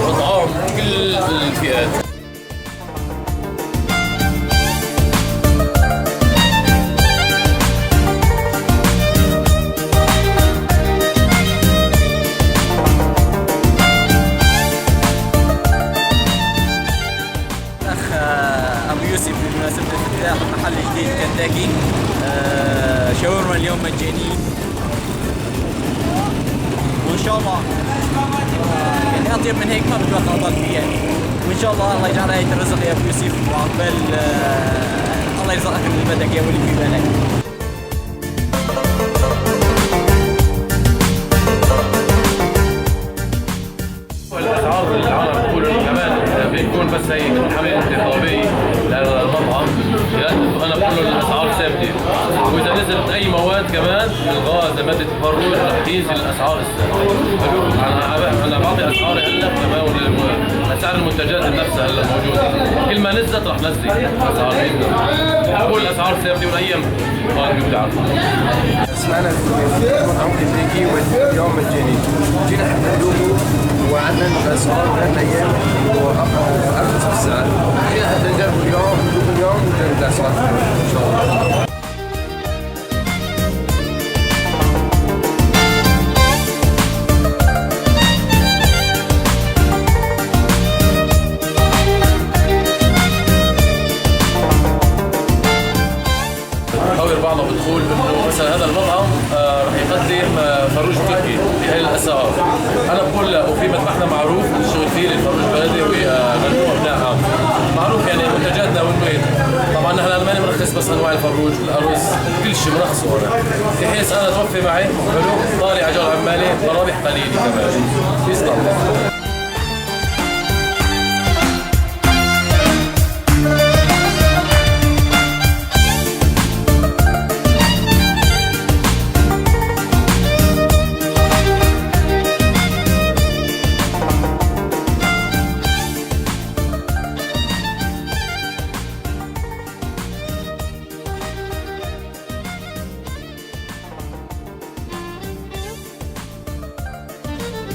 وطعام كل الفئات. أبو يوسف بمناسبة افتتاح محل جديد كنتاكي شاورما اليوم مجانية، وإن شاء الله يعني أطيب من هيك ما بتوقع أضل فيه يعني، وإن شاء الله يجعلها يترزق يا أبو يوسف وعقبال الله يرزقك اللي بدك يا واللي في بالك. الاسعار العالم بيقولوا انه كمان بيكون بس هي حمله انتخابيه للمطعم، انا بقول له الاسعار ثابته، واذا نزلت اي مواد كمان الغاز ماده التفرج رح تنزل الاسعار انا بعطي اسعاري هلا كمان اسعار المنتجات نفسها هلا موجوده، كل ما نزلت رح نزل اسعار. بقول الاسعار ثابته والايام ما بتعرف. سمعنا مطعم كنتاكي واليوم مجاني، جينا حتى ندوقه وعندنا الاسعار هالايام وارخص في السعر، جينا حتى نجربه اليوم ندوقه اليوم ونجرب الاسعار ان شاء الله. بعضها بتقول انه مثلا هذا المطعم رح يقدم فروج تركي بهي الاسعار، انا بقول لا، وفي مذبحنا معروف الشغل فيه للفروج بلدي وغنوه ابنائها معروف، يعني منتجاتنا وين طبعا نحن انا ماني مرخص بس انواع الفروج والارز كل شيء مرخصه هون، بحيث انا توفي معي حلو طالع اجار عمالي مرابح قليله كمان يسلم.